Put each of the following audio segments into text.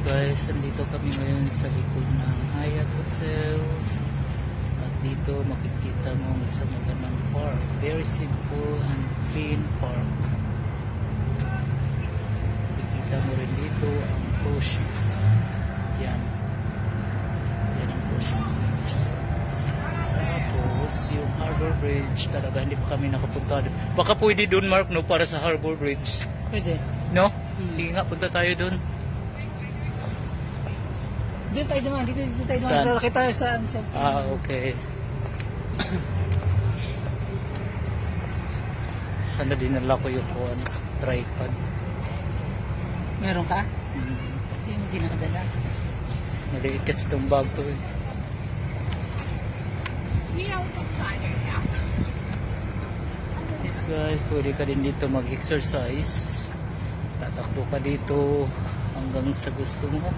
Guys, andito kami ngayon sa likod ng Hyatt Hotel at dito makikita mo ang isang magandang park, very simple and clean park. Makikita mo rin dito ang ocean. Yan ang ocean guys. Tapos yung Harbor Bridge talaga hindi pa kami nakapunta doon. Baka pwede doon Mark no, para sa Harbor Bridge. Pwede. No? Sige nga, punta tayo doon. Dito tayo naman, dito tayo naman. Lalaki tayo saan? Okay. Sana dinala ko yung tripod. Meron ka? Hindi nakadala. Maliit kasi itong bag to eh. Yes guys, pwede ka din dito mag-exercise. Tatakbo ka dito hanggang sa gusto mo.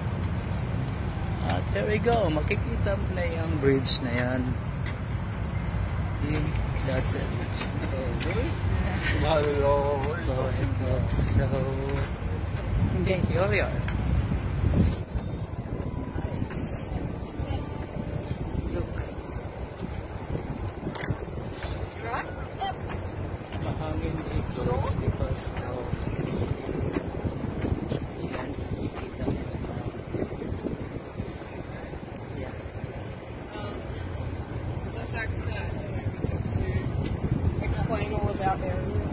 At there we go, makikita mo na yung bridge na yan. That's it. So it looks so peculiar. Nice. Look. Mahangin dito because of yan, makikita mo na. Explain all about areas.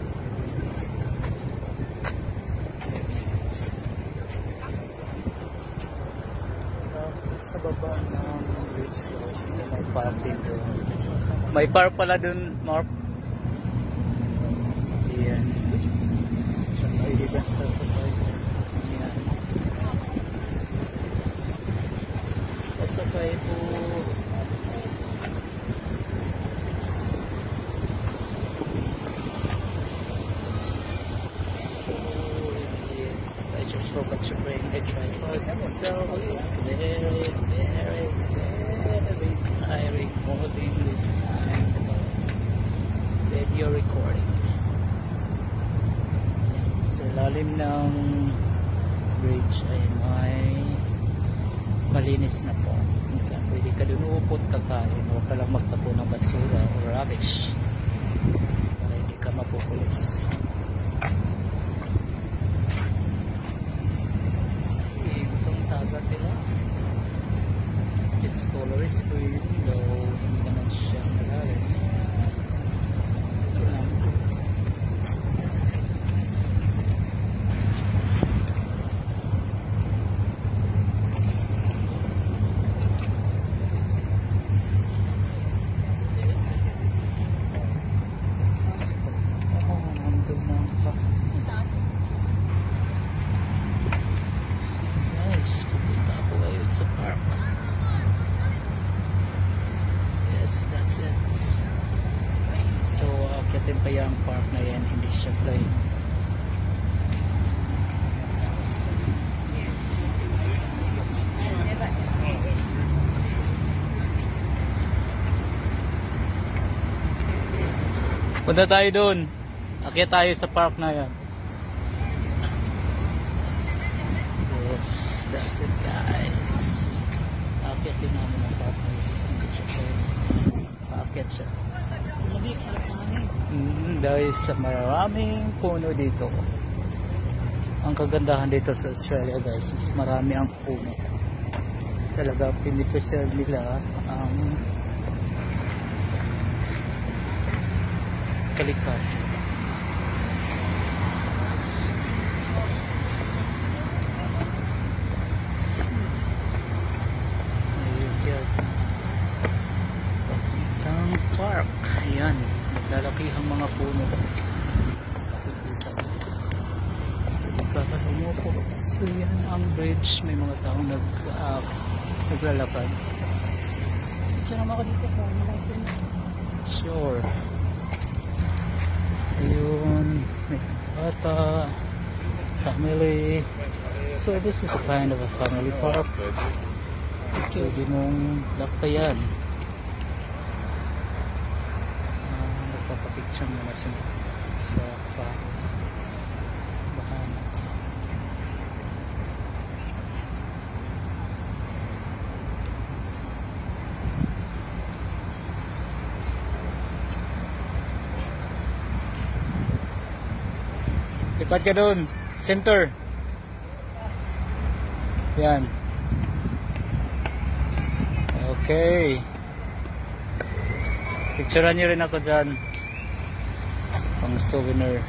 Tapos sa baba ng bridge guys, may park din doon. May park pala doon, Mark. Yan. Pwede ka sasabay. Yan. Sasabay po. I just forgot to bring the tripod, so it's very tiring holding this kind of video recording. Sa lalim ng bridge ay may malinis na po. Kung saan pwede ka dun upot kakain, huwag ka lang magtapo ng basura o rubbish para hindi ka mapupulis. Its color is green, though hindi naman siya malalim. Nandun na pa. Nice, pupunta ako ngayon sa park. Yes, that's it. So, akitin pa yung park na yan, hindi siya plain. Punta tayo doon. Akit tayo sa park na yan. Yes, that's it guys. Akitin namin ang park na yan. Hindi siya plain. Paakit siya. Dahil sa maraming puno dito. Ang kagandahan dito sa Australia guys is marami ang puno. Talaga pinipreserve nila ang kalikasan. Park. Ayan. Naglalakihang mga puno guys. Nakikita mo. Umupo. So yan ang bridge. May mga taong naglalakad sa taas. Siya naman ako dito sa Malapin. Sure. Ayun. May bata. Family. So this is a kind of a family park. Pwede mong lakayan. Nagpapapicture muna sa bahan. Lipat ka doon. Center. Yan. Okay. Picturean niyo rin ako dyan. Pang souvenir.